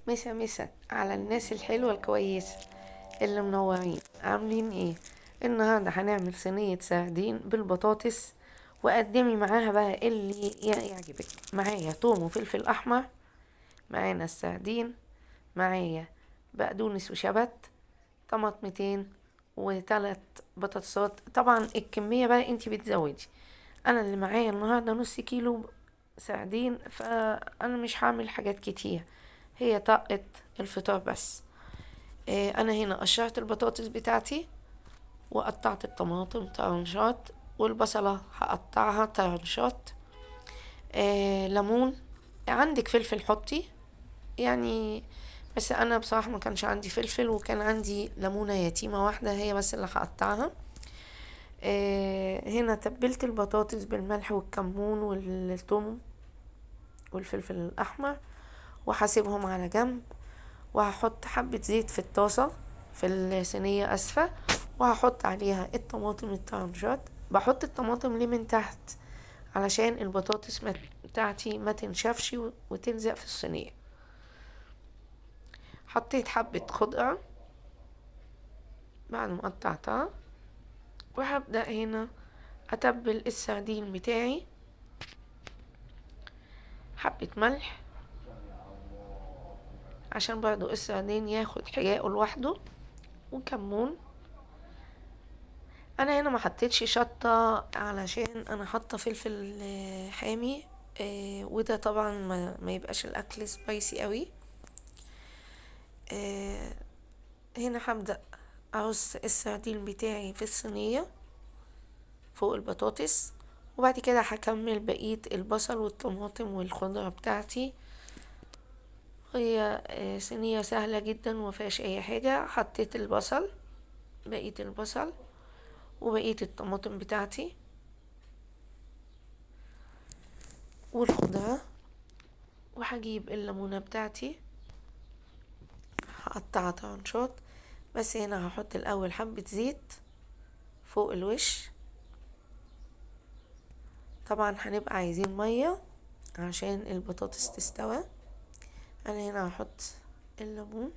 مسا مسا على الناس الحلوة الكويسة اللي منورين، عاملين ايه؟ النهاردة هنعمل صينية سردين بالبطاطس، وقدمي معاها بقى اللي يعجبك. معايا توم وفلفل احمر، معانا السردين، معايا بقدونس وشبت، طماطمتين، وثلاث بطاطسات. طبعا الكمية بقى انتي بتزودي. انا اللي معايا النهاردة نص كيلو سردين، فانا مش هعمل حاجات كتير، هي طاقة الفطار بس. انا هنا قشرت البطاطس بتاعتي، وقطعت الطماطم طرنشات، والبصلة هقطعها طرنشات. ليمون، عندك فلفل حطي يعني، بس انا بصراحة ما كانش عندي فلفل، وكان عندي ليمونة يتيمة واحدة هي بس اللي هقطعها. هنا تبلت البطاطس بالملح والكمون والثوم والفلفل الاحمر، وهسيبهم على جنب. وهحط حبة زيت في الطاسة، في الصينية اسفة، وهحط عليها الطماطم الطرنشات. بحط الطماطم ليه من تحت؟ علشان البطاطس بتاعتي ما تنشفش وتلزق في الصينية. حطيت حبة خضرة بعد ما قطعتها، وهبدأ هنا اتبل السردين بتاعي. حبة ملح عشان برضو السردين ياخد حياءه لوحده، وكمون. انا هنا ما حطيتش شطة علشان انا حاطه فلفل حامي، وده طبعا ما يبقاش الاكل سبايسي قوي. آه، هنا هبدأ ارص السردين بتاعي في الصينية فوق البطاطس، وبعد كده هكمل بقية البصل والطماطم والخضرة بتاعتي. هي صينية سهلة جدا ومفيهاش اي حاجة. حطيت البصل، بقية البصل وبقية الطماطم بتاعتي والخضرة، وهجيب الليمونة بتاعتي هقطعها طرنشات. بس هنا هحط الاول حبة زيت فوق الوش. طبعا هنبقى عايزين مية عشان البطاطس تستوى. انا هنا هحط الليمون،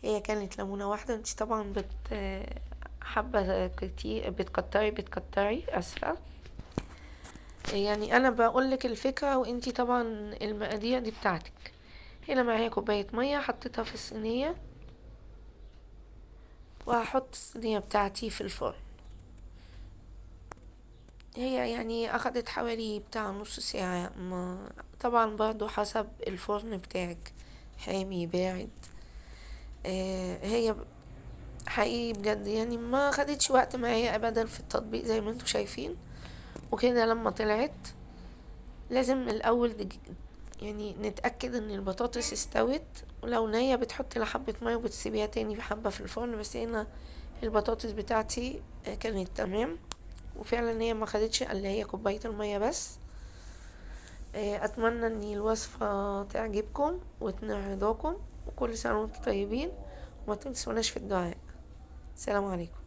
هي كانت ليمونة واحدة. انت طبعا حبة كتير بتكتري اسفة. يعني انا بقولك الفكرة، وانتي طبعا المقادير دي بتاعتك. هنا معايا كوباية مية حطيتها في الصينية، وهحط الصينية بتاعتي في الفرن. هي يعني اخدت حوالي بتاع نص ساعة، ما طبعا برضو حسب الفرن بتاعك، حامي بارد. هي حقيقي بجد يعني ما خدتش وقت معايا ابدا في التطبيق زي ما انتوا شايفين. وكده لما طلعت، لازم الاول يعني نتأكد ان البطاطس استوت. ولو نية بتحط لها حبة مية وبتسيبيها تاني حبة في الفرن. بس هنا البطاطس بتاعتي كانت تمام، وفعلا هي ما خدتش الا هي كوباية المية بس. اتمنى ان الوصفة تعجبكم وتنعجبكم، وكل سنة وانتم طيبين، وما تنسوناش في الدعاء. السلام عليكم.